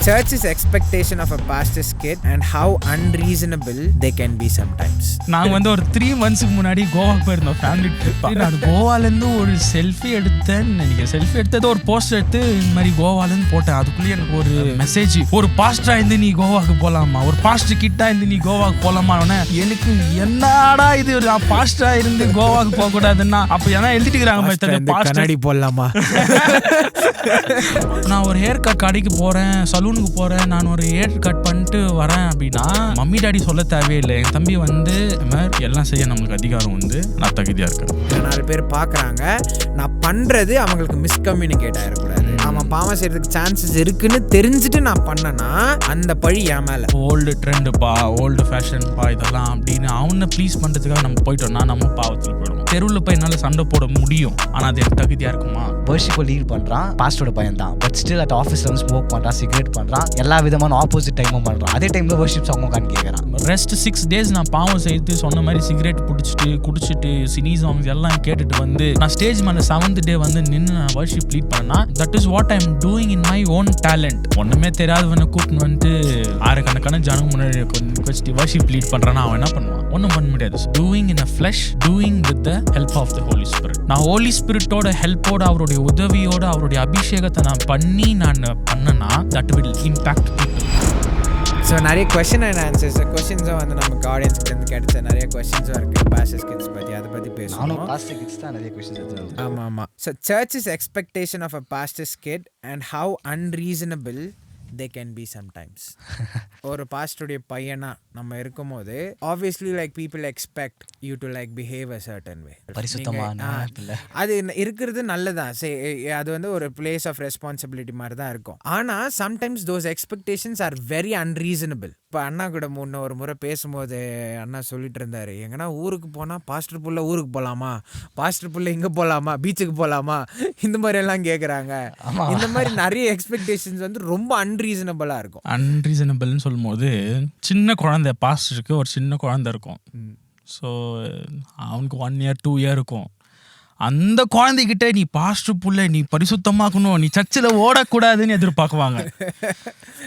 Church's expectation of a pastor's kid and how unreasonable they can be sometimes. நாங்கள் வந்து ஒரு 3 monthsக்கு முன்னாடி கோவாக்கு போயிருந்தோம் ஃபேமிலி ட்ரிப். நான் கோவாலேருந்து ஒரு செல்ஃபி எடுத்தேன்னு நினைக்கிறேன். செல்ஃபி எடுத்தது ஒரு போஸ்ட் எடுத்து இந்த மாதிரி கோவாலேருந்து போட்டேன். அதுக்குள்ளேயே எனக்கு ஒரு மெசேஜ், ஒரு பாஸ்டரா இருந்து நீ கோவாக்கு போகலாமா, ஒரு பாஸ்டர் கிட்டா இருந்து நீ கோவாக்கு போகலாமா. எனக்கு என்னடா இது, ஒரு பாஸ்டரா இருந்து கோவாக்கு போகக்கூடாதுன்னா அப்போ ஏன்னா எழுதிட்டுக்கிறாங்க கண்ணாடி போடலாமா. நான் ஒரு ஹேர் கட் கடைக்கு போறேன், சலூனுக்கு போறேன், நான் ஒரு ஹேர் கட் பண்ணிட்டு வரேன் அப்படின்னா மம்மி டாடி சொல்ல தேவையில்லை. என் தம்பி வந்து எல்லாம் செய்ய நம்மளுக்கு அதிகாரம் வந்து நான் தகுதியா இருக்கேன். 4 பேர் பாக்குறாங்க, நான் பண்றது அவங்களுக்கு மிஸ்கம்யூனிகேட் ஆயிடக்கூடாது. அவன் பாவம் செய்யறதுக்கு சான்சஸ் இருக்குன்னு தெரிஞ்சுட்டு நான் பண்ணனா அந்த பழி என் மேல. ஓல்டு ட்ரெண்டுப்பா, ஓல்டு ஃபேஷன்பா இதெல்லாம் அப்படின்னு அவனை ப்ளீஸ் பண்றதுக்காக நம்ம போயிட்டோம்னா நம்ம பாவத்தில் போயிடுவோம். தெருவில் போய் என்னால் சண்டை போட முடியும், ஆனால் அது எனக்கு தகுதியா இருக்குமா? வர்ஷிப்பை லீட் பண்ணுறான், பாஸ்டரோட பையன் தான். பட் ஸ்டில் அட் ஆஃபீஸில் வந்து ஸ்மோக் பண்ணுறான், சிகரெட் பண்ணுறான், எல்லா விதமான ஆப்போசிட் டைமும் பண்ணுறான். அதே டைமில் வர்ஷிப் சாங் உட்காந்து கேட்குறான். ரெஸ்ட் 6 days நான் பாவம் செய்து சொன்ன மாதிரி சிகரெட் பிடிச்சிட்டு குடிச்சிட்டு சினி சாங்ஸ் எல்லாம் கேட்டுட்டு வந்து நான் ஸ்டேஜ் மேலே 7th day வந்து நின்று நான் வர்ஷிப் லீட் பண்ணா, that is what I am doing in my own talent. ஒன்றுமே தெரியாதவனை கூப்பிட்டு வந்துட்டு ஆயிரக்கணக்கான ஜனங்க முன்னாடி வச்சுட்டு வர்ஷிப் லீட் பண்ணுறான்னா அவன் என்ன பண்ணுவான்? ஒன்றும் பண்ண முடியாது. Doing in a flesh, doing with the help of the Holy Spirit. நான் ஹோலி ஸ்பிரிட்டோட ஹெல்ப்போட, அவருடைய உதவியோட, அவருடைய அபிஷேகத்தை நான் பண்ணனா that will impact people. So நிறைய கொஸ்டின் அண்ட் ஆன்சர்ஸ், கொஸ்டின்ஸும் வந்து நமக்கு ஆடியன்ஸ்கிட்ட கிடைச்ச நிறைய கொஸ்டின்ஸும் இருக்குது பாஸ்டர்ஸ் கிட்ஸ் பற்றி. அதை பற்றி பேசணும். பாஸ்டர் கிட்ஸ் தான் நிறைய கொஸ்டின்ஸ் எடுத்துருவாங்க. ஆமாம். So churches expectation of a pastor's kid and how unreasonable they can be sometimes. ஒரு பாஸ்டருடைய பையனா நம்ம இருக்கும்போது obviously like people expect you to like behave a certain way. பரிசுத்தமான அது இருக்கிறது நல்லதான். அது வந்து ஒரு place of responsibility மாதிரி தான் இருக்கும். ஆனா sometimes those expectations are very unreasonable. இப்போ அண்ணா கூட ஒரு முறை பேசும்போது அண்ணா சொல்லிட்டு இருந்தாரு, எங்கன்னா ஊருக்கு போனா பாஸ்டர் புள்ள ஊருக்கு போகலாமா, பாஸ்டர் புள்ள இங்கே போகலாமா, பீச்சுக்கு போகலாமா, இந்த மாதிரி எல்லாம் கேட்குறாங்க. இந்த மாதிரி நிறைய எக்ஸ்பெக்டேஷன்ஸ் வந்து ரொம்ப அன்ரீசனபிளாக இருக்கும். அன்ரீசனபிள்னு சொல்லும் போது சின்ன குழந்தை, பாஸ்டருக்கு ஒரு சின்ன குழந்தை இருக்கும். ஸோ அவனுக்கு 1 year 2 year இருக்கும். அந்த குழந்தைகிட்ட நீ பாஸ்டர் புள்ள, நீ பரிசுத்தமாக்கணும், நீ சர்ச்சில் ஓடக்கூடாதுன்னு எதிர்பார்க்குவாங்க.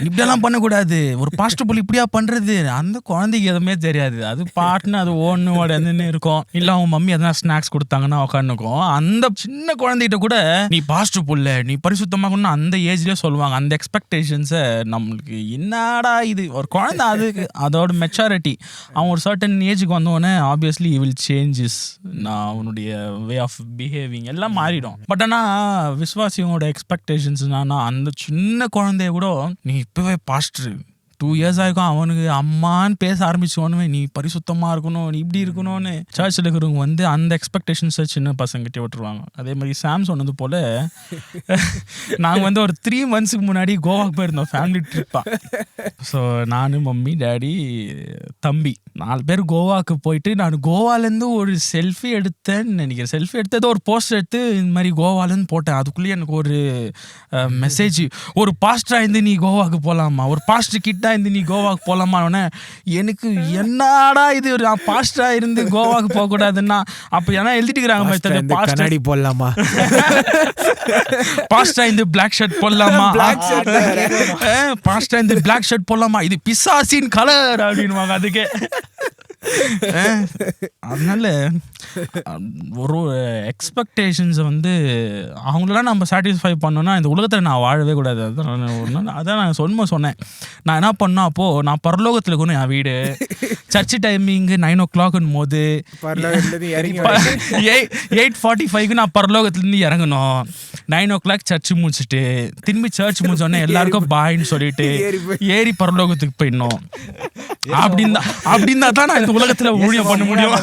இப்படியெல்லாம் பண்ணக்கூடாது, ஒரு பாஸ்டர் புள்ள இப்படியா பண்ணுறது. அந்த குழந்தைக்கு எதுவுமே தெரியாது. அது பாட்டுன்னு அது ஓடுன்னு இருக்கும். இல்லை அவங்க மம்மி எதனா ஸ்நாக்ஸ் கொடுத்தாங்கன்னா உட்காந்துக்கும். அந்த சின்ன குழந்தைகிட்ட கூட நீ பாஸ்டர் புள்ள, நீ பரிசுத்தமாக்கணும்னு அந்த ஏஜ்லேயே சொல்லுவாங்க. அந்த எக்ஸ்பெக்டேஷன்ஸை நம்மளுக்கு என்னடா இது, ஒரு குழந்தை அதுக்கு அதோட மெச்சாரிட்டி அவன் ஒரு சர்டன் ஏஜுக்கு வந்தோடனே ஆப்வியஸ்லி he will changes. நான் அவனுடைய வே ஆஃப் பிஹேவிங் எல்லாம் மாறிடும். பட் ஆனால் விஸ்வாசியோட எக்ஸ்பெக்டேஷன்ஸ் என்னன்னா, அந்த சின்ன குழந்தைய கூட நீ இப்போவே பாஸ்டர் 2 years ஆயிருக்கும், அவனுக்கு அம்மான்னு பேச ஆரம்பிச்சோன்னு நீ பரிசுத்தமாக இருக்கணும், நீ இப்படி இருக்கணும்னு சர்ச்சில் இருக்கிறவங்க வந்து அந்த எக்ஸ்பெக்டேஷன்ஸை சின்ன பசங்கிட்டே விட்டுருவாங்க. அதே மாதிரி சாம் சொன்னது போல் நாங்கள் வந்து ஒரு 3 monthsக்கு முன்னாடி கோவாக்கு போயிருந்தோம் ஃபேமிலி ட்ரிப்பாக. ஸோ நான், மம்மி, டேடி, தம்பி 4 பேர் கோவாக்கு போயிட்டு நான் கோவாலேருந்து ஒரு செல்ஃபி எடுத்தேன்னு நினைக்கிறேன். செல்ஃபி எடுத்தது ஒரு போஸ்ட் எடுத்து இந்த மாதிரி கோவாலேருந்து போட்டேன். அதுக்குள்ளேயே எனக்கு ஒரு மெசேஜ், ஒரு பாஸ்டரா இருந்து நீ கோவாக்கு போகலாமா, ஒரு பாஸ்டர் கிட்டா இருந்து நீ கோவாக்கு போகலாமா. எனக்கு என்னடா இது, ஒரு பாஸ்டரா இருந்து கோவாக்கு போகக்கூடாதுன்னா அப்போ ஏன்னா எழுதிட்டுக்கிறாங்க கண்ணாடி போடலாமா, பாஸ்டரா இந்த பிளாக் ஷர்ட் போடலாமா, பாஸ்டரா இந்த பிளாக் ஷர்ட் போடலாமா, இது பிசாசின் கலர் அப்படின்வாங்க. அதுக்கே அதனால ஒரு எக்ஸ்பெக்டேஷன்ஸை வந்து அவங்களெல்லாம் நம்ம சாட்டிஸ்ஃபை பண்ணோன்னா இந்த உலகத்தில் நான் வாழவே கூடாது. அதான் நான் சொன்னேன். நான் என்ன பண்ணோம், அப்போது நான் பரலோகத்தில் இருக்கணும். என் வீடு சர்ச்சு டைமிங்கு 9 o'clock போது 8:45 நான் பரலோகத்துலேருந்து இறங்கணும். 9 o'clock சர்ச்சு முடிச்சுட்டு திரும்பி சர்ச் முடிச்சோடனே எல்லாருக்கும் பாய்ன்னு சொல்லிட்டு ஏறி பரலோகத்துக்கு போயிடணும். அப்படின்னா தான் நான் இந்த உலகத்துல ஊழியம் பண்ண முடியும்.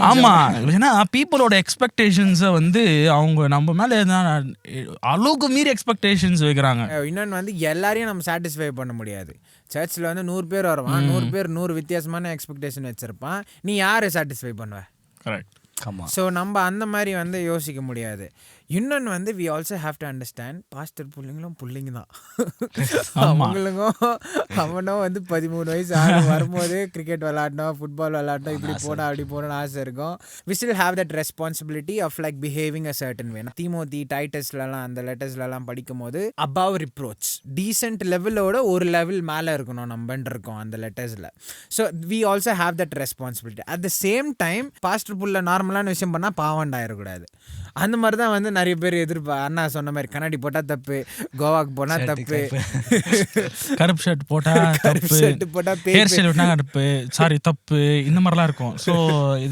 ஆமா, ஏன்னா பீப்புளோட எக்ஸ்பெக்டேஷன்ஸை வந்து அவங்க நம்ம மேல அளவுக்கு மீறி எக்ஸ்பெக்டேஷன்ஸ் வைக்கிறாங்க. இன்னொன்று வந்து எல்லாரையும் நம்ம சாட்டிஸ்ஃபை பண்ண முடியாது. சர்ச்சில் வந்து 100 பேர் வருவான், 100 பேர் 100 வித்தியாசமான எக்ஸ்பெக்டேஷன் வச்சிருப்பான். நீ யாரை சாட்டிஸ்ஃபை பண்ணுவ? கரெக்ட். ஸோ நம்ம அந்த மாதிரி வந்து யோசிக்க முடியாது. இன்னொன்று வந்து we also have to understand pastor புள்ளிங்களும் புள்ளிங்க தான். ஆமா. அவங்களுக்கும் அவனும் வந்து 13 வயசு வரும்போது கிரிக்கெட் விளாடணும், ஃபுட்பால் விளாடணும், இப்படி போனால் அப்படி போகணும்னு ஆசை இருக்கும். We still have that responsibility of like behaving a certain way. Timothy டைட்டஸ்லலாம் அந்த லெட்டர்ஸ்லலாம் படிக்கும் போது அபவ் ரிப்ரோச் டீசென்ட் லெவலோட ஒரு லெவல் மேலே இருக்கணும் நம்மன்னு இருக்கோம் அந்த லெட்டர்ஸில். So we also have that responsibility. At the same time pastor புள்ள நார்மலான விஷயம் பண்ணால் பாவண்டாயிடக்கூடாது. அந்த மாதிரி தான் வந்து நிறைய பேர் அண்ணா சொன்ன மாதிரி கண்ணாடி போட்டால் தப்பு, கோவாக்கு போனால் தப்பு, கருப்பு ஷர்ட் போட்டா தப்பு, ஷர்ட் போட்டால் ஹேர் ஸ்டைல் விட்டா கருப்பு, சாரி தப்பு, இந்த மாதிரிலாம் இருக்கும். ஸோ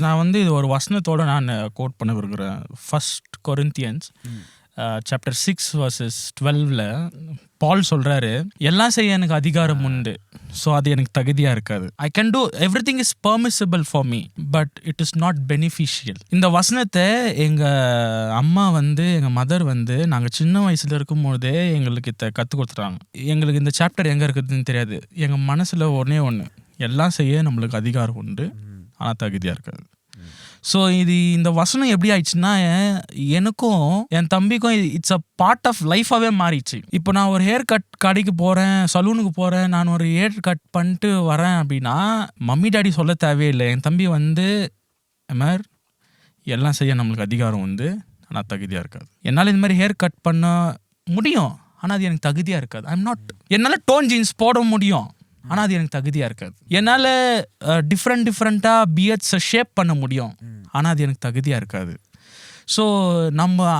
நான் வந்து இது ஒரு வசனத்தோட நான் கோட் பண்ண விரும்புகிறேன். 1 Corinthians சாப்டர் 6 verses 12ல பால் சொல்றாரு, எல்லாம் செய்ய எனக்கு அதிகாரம் உண்டு, ஸோ அது எனக்கு தகுதியாக இருக்காது. I can do everything is permissible for me but it is not beneficial. இந்த வசனத்தை எங்கள் அம்மா வந்து எங்கள் மதர் வந்து நாங்கள் சின்ன வயசில் இருக்கும்போதே எங்களுக்கு கற்றுக் கொடுத்துட்டாங்க. எங்களுக்கு இந்த சாப்டர் எங்கே இருக்குதுன்னு தெரியாது. எங்கள் மனசில் ஒன்றே ஒன்று, எல்லாம் செய்ய நம்மளுக்கு அதிகாரம் உண்டு, ஆனால் தகுதியாக இருக்காது. ஸோ இந்த வசனம் எப்படி ஆயிடுச்சுன்னா எனக்கும் என் தம்பிக்கும் இட்ஸ் அ பார்ட் ஆஃப் லைஃபாகவே மாறிடுச்சு. இப்போ நான் ஒரு ஹேர் கட் கடைக்கு போகிறேன், சலூனுக்கு போகிறேன், நான் ஒரு ஹேர் கட் பண்ணிட்டு வரேன் அப்படின்னா மம்மி டாடி சொல்ல தேவையில்லை. என் தம்பி வந்து அமர் எல்லாம் செய்ய நம்மளுக்கு அதிகாரம் உண்டு, ஆனால் தகுதியாக இருக்காது. என்னால் இந்த மாதிரி ஹேர் கட் பண்ண முடியும், ஆனால் அது எனக்கு தகுதியாக இருக்காது. என்னால் டோன் ஜீன்ஸ் போட முடியும், ஆனால் அது எனக்கு தகுதியாக இருக்காது. என்னால் டிஃப்ரெண்ட்டாக பியர்ட்ஸை ஷேப் பண்ண முடியும், ஆனால் அது எனக்கு தகுதியாக இருக்காது. ஸோ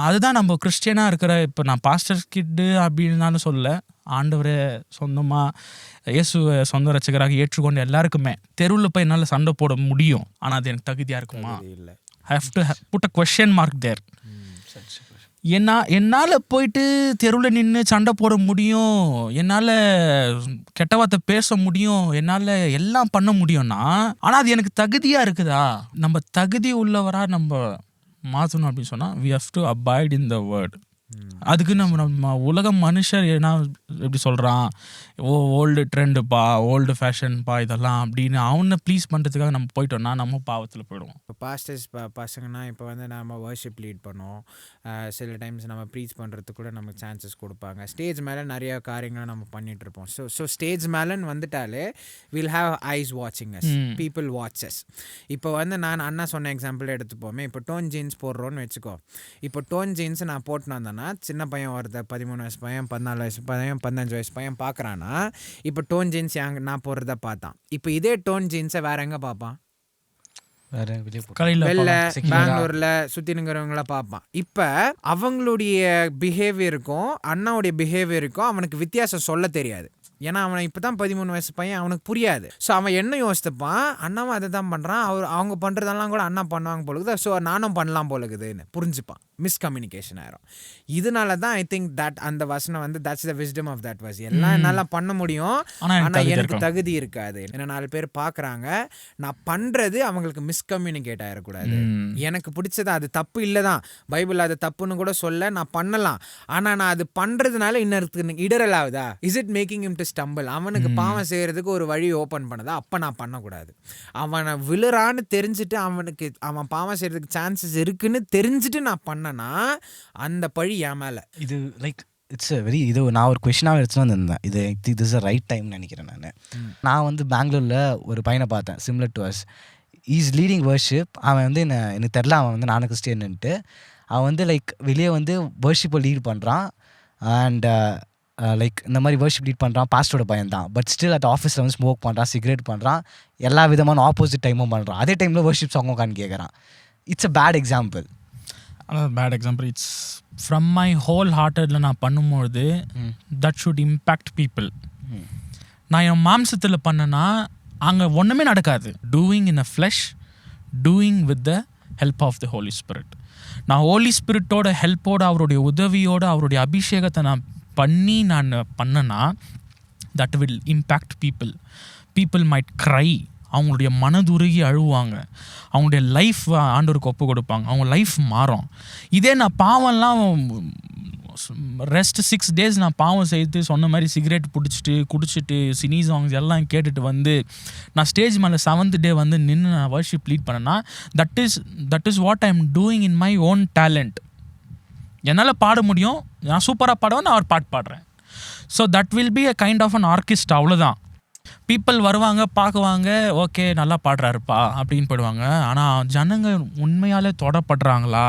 அதுதான் நம்ம கிறிஸ்டியனாக இருக்கிற, இப்போ நான் பாஸ்டர் கிட்டு அப்படின்னாலும் சொல்ல, ஆண்டவரை சொந்தமாக இயேசுவை சொந்த ரட்சகராக ஏற்றுக்கொண்டு எல்லாருக்குமே தெருவில் போய் என்னால் சண்டை போட முடியும், ஆனால் அது எனக்கு தகுதியாக இருக்குமா? I have to put a question mark there. என்னால் போயிட்டு தெருவில் நின்று சண்டை போட முடியும், என்னால் கெட்ட வார்த்தை பேச முடியும், என்னால் எல்லாம் பண்ண முடியும்னா, ஆனால் அது எனக்கு தகுதியாக இருக்குதா? நம்ம தகுதி உள்ளவராக நம்ம மாற்றணும் அப்படின்னு சொன்னால் we have to abide in the word. அதுக்கு நம்ம உலக மனுஷர் என்ன எப்படி சொல்கிறான், ஓல்டு ட்ரெண்டுப்பா, ஓல்டு ஃபேஷன்ப்பா இதெல்லாம் அப்படின்னு அவனை ப்ளீஸ் பண்ணுறதுக்காக நம்ம போயிட்டோம்னா நம்ம பாவத்தில் போயிடுவோம். இப்போ பாஸ்டர்ஸ் பசங்கன்னா இப்போ வந்து நம்ம வர்ஷிப் லீட் பண்ணோம், சில டைம்ஸ் நம்ம ப்ரீச் பண்ணுறதுக்கு கூட நமக்கு சான்சஸ் கொடுப்பாங்க. ஸ்டேஜ் மேலே நிறைய காரியங்களை நம்ம பண்ணிகிட்ருப்போம். ஸோ ஸ்டேஜ் மேலேன்னு வந்துட்டாலே வில் ஹாவ் ஐஸ் வாட்சிங் அஸ், பீப்புள் வாட்சஸ். இப்போ வந்து நான் அண்ணா சொன்ன எக்ஸாம்பிள் எடுத்துப்போமே, இப்போ டோன் ஜீன்ஸ் போடுறோன்னு வச்சுக்கோ. இப்போ டோன் ஜீன்ஸ் நான் போட்டுன்னு வந்தேன்னா சின்ன பையன் ஒருத்தர் 13 வயசு பையன், 14 வயசு பையன், 15 வயசு பையன் பார்க்குறான்னா இப்போ டோன் ஜீன்ஸ் நான் போடுறத பார்த்தான். இப்போ இதே டோன் ஜீன்ஸை வேற எங்கே பார்ப்பான்? வெளில பெங்களூர்ல சுத்தினுங்கிறவங்கள பார்ப்பான். இப்ப அவங்களுடைய பிஹேவியருக்கும் அண்ணாவுடைய பிஹேவியருக்கும் அவனுக்கு வித்தியாசம் சொல்ல தெரியாது. ஏன்னா அவனை இப்பதான் 13 வயசு பையன், அவனுக்கு புரியாது. ஸோ அவன் என்ன யோசித்துப்பான், அண்ணாவும் அதை தான் பண்றான், அவங்க பண்றதெல்லாம் கூட அண்ணா பண்ணுவாங்க போலுக்குது, ஸோ நானும் பண்ணலாம் போலுக்குதுன்னு புரிஞ்சுப்பான். மிஸ்கம்யூனிகேஷன் ஆயிரும். இதனால தான் ஐ திங்க் தட் அந்த வசனம் வந்து that's the wisdom of that verse. எல்லாம் என்னால் பண்ண முடியும், ஆனால் எனக்கு தகுதி இருக்காது. ஏன்னா 4 பேர் பார்க்குறாங்க, நான் பண்ணுறது அவங்களுக்கு மிஸ்கம்யூனிகேட் ஆகிடக்கூடாது. எனக்கு பிடிச்சது அது தப்பு இல்லை தான், பைபிள் அது தப்புன்னு கூட சொல்ல, நான் பண்ணலாம். ஆனால் நான் அது பண்ணுறதுனால இன்னொருத்துக்கு இடரல் ஆகுதா? Is it making him to stumble? அவனுக்கு பாவம் செய்கிறதுக்கு ஒரு வழி ஓப்பன் பண்ணதா? அப்போ நான் பண்ணக்கூடாது. அவனை விழுறான்னு தெரிஞ்சுட்டு அவன் பாவம் செய்கிறதுக்கு சான்சஸ் இருக்குன்னு தெரிஞ்சுட்டு நான் பண்ண, அந்த பழி என் மேல. இது லைக் இட்ஸ் வெரி, இது நான் ஒரு கொஸ்டினாக எடுத்துட்டு வந்திருந்தேன். இது திஸ் இஸ் ரைட் டைம் நினைக்கிறேன். நான் வந்து பெங்களூரில் ஒரு பையனை பார்த்தேன், similar to us. Is leading worship. அவன் வந்து எனக்கு தெரில, அவன் வந்து நானும் கிறிஸ்டியன்ட்டு. அவன் வந்து லைக் வெளியே வந்து வர்ஷிப்பை லீட் பண்ணுறான் அண்ட் லைக் இந்த மாதிரி வர்ஷிப் லீட் பண்ணுறான். பாஸ்டரோட பையன் தான், பட் ஸ்டில் அட் ஆஃபீஸில் வந்து ஸ்மோக் பண்ணுறான், சிகரெட் பண்ணுறான், எல்லா விதமான ஆப்போசிட் டைமும் பண்ணுறான். அதே டைமில் வர்ஷிப் சாங் உட்காந்து கேட்குறான். It's a bad example. Bad example. It's from my whole ஹார்ட்டடில் நான் பண்ணும்பொழுது தட் ஷுட் இம்பேக்ட் பீப்புள். நான் என் மாம்சத்தில் பண்ணேன்னா அங்கே ஒன்றுமே நடக்காது. Doing in a flesh, doing with the help of the Holy Spirit. நான் ஹோலி ஸ்பிரிட்டோட ஹெல்ப்போடு, அவருடைய உதவியோடு, அவருடைய அபிஷேகத்தை நான் பண்ணேன்னா that will impact people. People might cry, அவங்களுடைய மனதுருகி அழுவாங்க, அவங்களுடைய லைஃப் ஆண்டவருக்கு ஒப்பு கொடுப்பாங்க, அவங்க லைஃப் மாறும். இதே நான் பாவம்லாம் ரெஸ்ட் 6 days நான் பாவம் செய்து சொன்ன மாதிரி சிகரெட் குடிச்சிட்டு சினி சாங்ஸ் எல்லாம் கேட்டுட்டு வந்து நான் ஸ்டேஜ் மேலே 7th day வந்து நின்று நான் வர்ஷிப் லீட் பண்ணேன்னா that is what I am doing in my own talent. என்னால் பாட முடியும், நான் சூப்பராக பாடுவேன், நான் ஒரு பாட்டு பாடுறேன். So that will be a kind of an orchestra, அவ்வளோதான். பீப்புள் வருவாங்க, பார்க்குவாங்க, ஓகே நல்லா பாடுறாருப்பா அப்படின்னு போயிடுவாங்க. ஆனால் ஜனங்க உண்மையாலே தொடப்படுறாங்களா,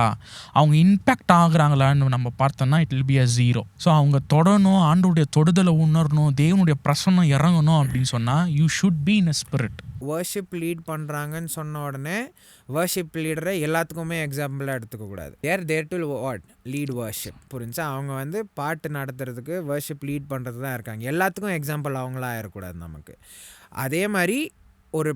அவங்க இம்பேக்ட் ஆகுறாங்களான்னு நம்ம பார்த்தோம்னா it will be a zero. So அவங்க தொடணும், ஆண்டோடைய தொடுதலை உணரணும், தேவனுடைய பிரசன்னம் இறங்கணும் அப்படின்னு சொன்னால் you should be in a spirit. Worship lead பண்ணுறாங்கன்னு சொன்ன உடனே வர்ஷிப் லீடரை எல்லாத்துக்குமே எக்ஸாம்பிளாக எடுத்துக்கக்கூடாது. There to what lead worship, புரிஞ்சா? அவங்க வந்து பாட்டு நடத்துறதுக்கு வர்ஷிப் லீட் பண்ணுறது தான் இருக்காங்க. எல்லாத்துக்கும் எக்ஸாம்பிள் அவங்களா இருக்கக்கூடாது நமக்கு. அதே மாதிரி ஒரு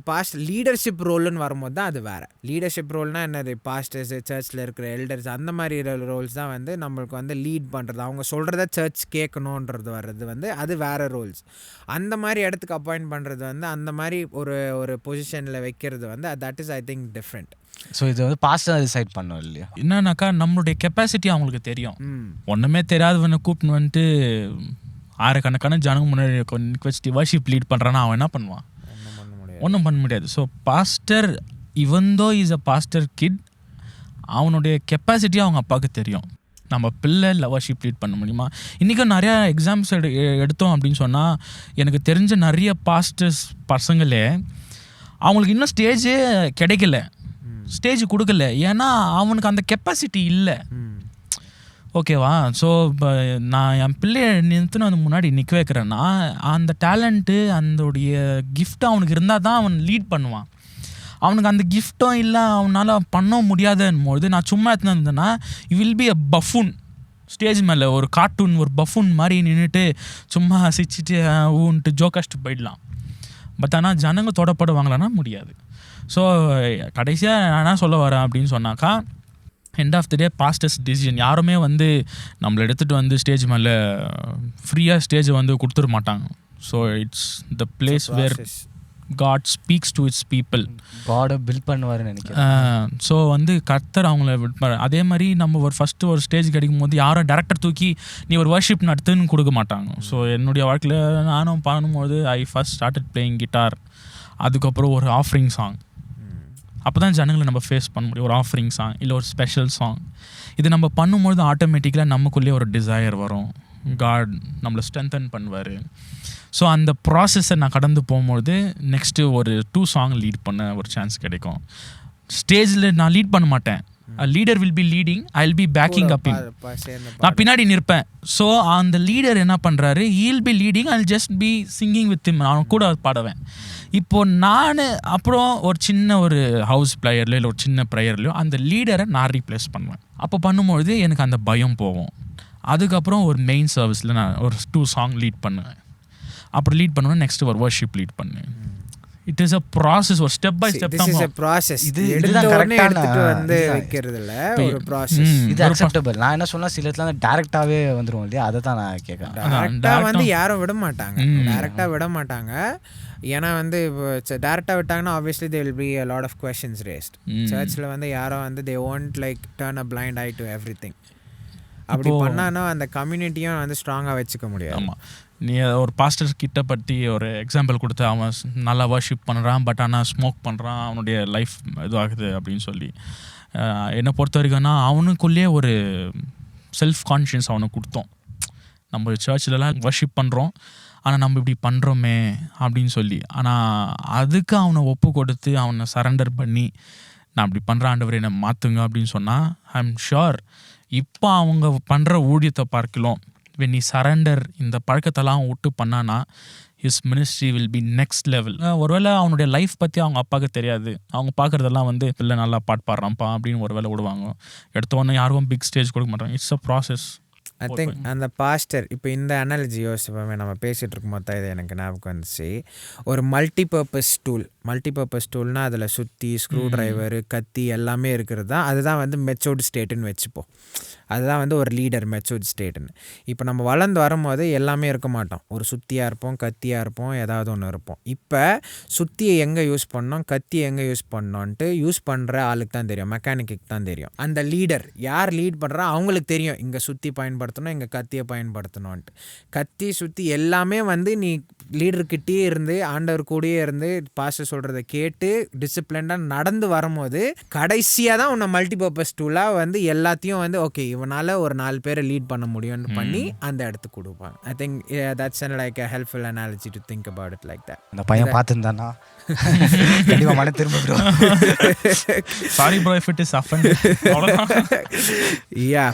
லீடர்ஷிப் ரோல்னு வரும்போது தான் அது வேறு. லீடர்ஷிப் ரோல்னால் என்னது, பாஸ்டர்ஸு, சர்ச்சில் இருக்கிற எல்டர்ஸ், அந்த மாதிரி ரோல்ஸ் தான் வந்து நம்மளுக்கு வந்து லீட் பண்ணுறது, அவங்க சொல்கிறத சர்ச் கேட்கணுன்றது வர்றது வந்து அது வேறு ரோல்ஸ். அந்த மாதிரி இடத்துக்கு அப்பாயிண்ட் பண்ணுறது வந்து அந்த மாதிரி ஒரு பொசிஷனில் வைக்கிறது வந்து that is I think different. So இது வந்து பாஸ்டர் டிசைட் பண்ணோம் இல்லையா? என்னன்னாக்கா நம்மளுடைய கெப்பாசிட்டி அவங்களுக்கு தெரியும். ஒன்றுமே தெரியாதவனை கூப்பிட்டு வந்துட்டு ஆயிரக்கணக்கான ஜனங்க முன்னாடி வர்ஷிப் லீட் பண்ணுறான்னா அவன் என்ன பண்ணுவான்? ஒன்றும் பண்ண முடியாது. So pastor even though is a pastor kid, அவனுடைய கெப்பாசிட்டி அவங்க அப்பாவுக்கு தெரியும். நம்ம பிள்ளை இல்லை வர்ஷிப் லீட் பண்ண முடியுமா? இன்றைக்கும் நிறையா எக்ஸாம்ஸ் எடுத்தோம் அப்படின்னு சொன்னால் எனக்கு தெரிஞ்ச நிறைய பாஸ்டர்ஸ் பசங்களே அவங்களுக்கு இன்னும் ஸ்டேஜே கிடைக்கல, ஸ்டேஜ் கொடுக்கல. ஏன்னா அவனுக்கு அந்த கெப்பாசிட்டி இல்லை. ஓகேவா? ஸோ இப்போ நான் என் பிள்ளைய நிறுத்துன்னு வந்து முன்னாடி நிற்க வைக்கிறேன்னா அந்த டேலண்ட்டு, அதோடைய கிஃப்ட் அவனுக்கு இருந்தால் தான் அவன் லீட் பண்ணுவான். அவனுக்கு அந்த கிஃப்ட்டும் இல்லை, அவனால் பண்ண முடியாதுன்னும்போது நான் சும்மா எடுத்துன்னு இருந்தேன்னா you will be a buffoon. Stage மேலே ஒரு கார்ட்டூன், ஒரு பஃபூன் மாதிரி நின்றுட்டு சும்மா சிரிச்சிட்டு ஊன்ட்டு ஜோக்காஸ்ட்டு போயிடலாம். பட் ஆனால் ஜனங்க தொடப்படுவாங்களான்னா முடியாது. ஸோ கடைசியாக நான் என்ன சொல்ல வரேன் அப்படின்னு சொன்னாக்கா, end of the day pastor's decision. யாருமே வந்து நம்மளை எடுத்துகிட்டு வந்து ஸ்டேஜ் மேலே ஃப்ரீயாக ஸ்டேஜை வந்து கொடுத்துட மாட்டாங்க. So it's the place where God speaks to its people. காடை பில்ட் பண்ணுவாருன்னு நினைக்கிறேன். ஸோ வந்து கர்த்தர் அவங்கள விட்பார். அதே மாதிரி நம்ம ஒரு ஃபஸ்ட்டு ஒரு ஸ்டேஜ் கிடைக்கும் போது யாரும் டேரக்டர் தூக்கி நீ ஒரு வர்ஷிப் நடத்துன்னு கொடுக்க மாட்டாங்க. ஸோ என்னுடைய வாழ்க்கையில் நானும் பண்ணும்போது ஐ ஃபஸ்ட் ஸ்டார்டட் பிளேயிங் கிட்டார். அதுக்கப்புறம் ஒரு ஆஃபரிங் சாங். அப்போ தான் ஜனங்களை நம்ம ஃபேஸ் பண்ண முடியும். ஒரு ஆஃபரிங் சாங் இல்லை ஒரு ஸ்பெஷல் சாங். இது நம்ம பண்ணும்போது ஆட்டோமேட்டிக்கலாக நமக்குள்ளேயே ஒரு டிசையர் வரும். காட் நம்மளை ஸ்ட்ரென்தன் பண்ணுவார். ஸோ அந்த ப்ராசஸை நான் கடந்து போகும்போது நெக்ஸ்ட்டு ஒரு 2 சாங் லீட் பண்ண ஒரு சான்ஸ் கிடைக்கும். ஸ்டேஜில் நான் லீட் பண்ண மாட்டேன். Leader will be leading, I will be backing up. நான் பின்னாடி நிற்பேன். ஸோ அந்த லீடர் என்ன பண்ணுறாரு, he'll be leading, I will just be singing with him. நான் கூட பாடுவேன். இப்போது நான் அப்புறம் ஒரு சின்ன ஒரு ஹவுஸ் ப்ளேயர்லையோ இல்லை ஒரு சின்ன ப்ரேயர்லையோ அந்த லீடரை நான் ரீப்ளேஸ் பண்ணுவேன். அப்போ பண்ணும்பொழுது எனக்கு அந்த பயம் போகும். அதுக்கப்புறம் ஒரு மெயின் சர்வீஸில் நான் ஒரு 2 சாங் லீட் பண்ணுவேன். அப்புறம் லீட் பண்ணுவேன், நெக்ஸ்ட்டு ஒரு வர்ஷிப் லீட் பண்ணுவேன். இட் இஸ் அ ப்ராசஸ், ஒரு ஸ்டெப் பை ஸ்டெப் தான் ப்ராசஸ். இதுதான் கரெக்டான வந்து வைக்கிறதுல ஒரு ப்ராசஸ். இது அக்செப்டபிள். நான் என்ன சொன்னா சில இடத்துல டேரக்டாவே வந்துரும் இல்லையா, அதை தான் நான் கேட்கறேன். டேரக்டா வந்து யாரும் விட மாட்டாங்க, டேரக்டா விட மாட்டாங்க. ஏன்னா வந்து இப்போ டேரக்டாக விட்டாங்கன்னா obviously they will be a lot of questions raised. சர்ச்சில் வந்து யாரும் வந்து they won't like turn a blind eye to everything. அப்படி பண்ணானா அந்த கம்யூனிட்டியும் வந்து ஸ்ட்ராங்காக வச்சுக்க முடியாது. ஆமாம், நீ ஒரு பாஸ்டர் கிட்ட பற்றி ஒரு எக்ஸாம்பிள் கொடுத்து அவன் நல்லா வர்ஷிப் பண்ணுறான், பட் ஆனால் ஸ்மோக் பண்ணுறான், அவனுடைய லைஃப் இதுவாகுது அப்படின்னு சொல்லி என்னை பொறுத்த வரைக்கும்னா அவனுக்குள்ளேயே ஒரு செல்ஃப் கான்ஷியன்ஸ் அவனுக்கு கொடுத்தோம். நம்ம சர்ச்சிலலாம் வர்ஷிப் பண்ணுறோம், ஆனால் நம்ம இப்படி பண்ணுறோமே அப்படின்னு சொல்லி. ஆனால் அதுக்கு அவனை ஒப்பு கொடுத்து அவனை சரண்டர் பண்ணி நான் அப்படி பண்ணுற ஆண்டவர் என்னை மாற்றுங்க அப்படின்னு சொன்னால் ஐ எம் ஷுர் இப்போ அவங்க பண்ணுற ஊழியத்தை பார்க்கலாம் when he surrender இந்த பழக்கத்தெல்லாம் விட்டு பண்ணானா his ministry will be next level. ஒருவேளை அவனுடைய லைஃப் பற்றி அவங்க அப்பாவுக்கு தெரியாது, அவங்க பார்க்குறதெல்லாம் வந்து பிள்ளை நல்லா பாட்டு பாடுறான்ப்பா அப்படின்னு ஒரு வேளை விடுவாங்க. எடுத்தோடனே யாருக்கும் பிக் ஸ்டேஜ் கொடுக்க மாட்டாங்க. It's a process. I think அந்த பாஸ்டர் இப்போ இந்த அனாலஜி யோசிப்போமே நம்ம பேசிகிட்டு இருக்கும் போது இது எனக்கு ஞாபகம் வந்துச்சு. ஒரு மல்டிபர்பஸ் டூல்னால் அதில் சுற்றி ஸ்க்ரூ ட்ரைவரு கத்தி எல்லாமே இருக்கிறது தான். அதுதான் வந்து மெச்சூர்டு ஸ்டேட்டுன்னு வச்சுப்போம். அதுதான் வந்து ஒரு லீடர் மெச்சூர்ட் ஸ்டேட்டுன்னு. இப்போ நம்ம வளர்ந்து வரும்போது எல்லாமே இருக்க மாட்டோம். ஒரு சுத்தியாக இருப்போம், கத்தியாக இருப்போம், ஏதாவது ஒன்று இருப்போம். இப்போ சுத்தியை எங்கே யூஸ் பண்ணோம், கத்தியை எங்கே யூஸ் பண்ணோன்ட்டு யூஸ் பண்ணுற ஆளுக்கு தான் தெரியும், மெக்கானிக்கு தான் தெரியும். அந்த லீடர் யார் லீட் பண்ணுறா அவங்களுக்கு தெரியும் இங்கே சுற்றி பயன்படுத்தணும், இங்கே கத்தியை பயன்படுத்தணும்ன்ட்டு. கத்தி சுற்றி எல்லாமே வந்து நீ லீடர்கிட்டயே இருந்து ஆண்டவர் கூடயே இருந்து பாஸ்டர் சொல்கிறத கேட்டு டிசிப்ளின்டாக நடந்து வரும்போது கடைசியாக தான் உன்னை மல்டிபர்பஸ் டூலாக வந்து எல்லாத்தையும் வந்து ஓகே இவனால் ஒரு 4 பேரை லீட் பண்ண முடியும்னு பண்ணி அந்த இடத்துக்கு கொடுப்பாங்க. I think that's like a helpful analogy to think about it like that. அந்த பையன் பார்த்துருந்தானா கண்டிப்பாக மன திரும்ப bro. Sorry bro if it is offended. Yeah.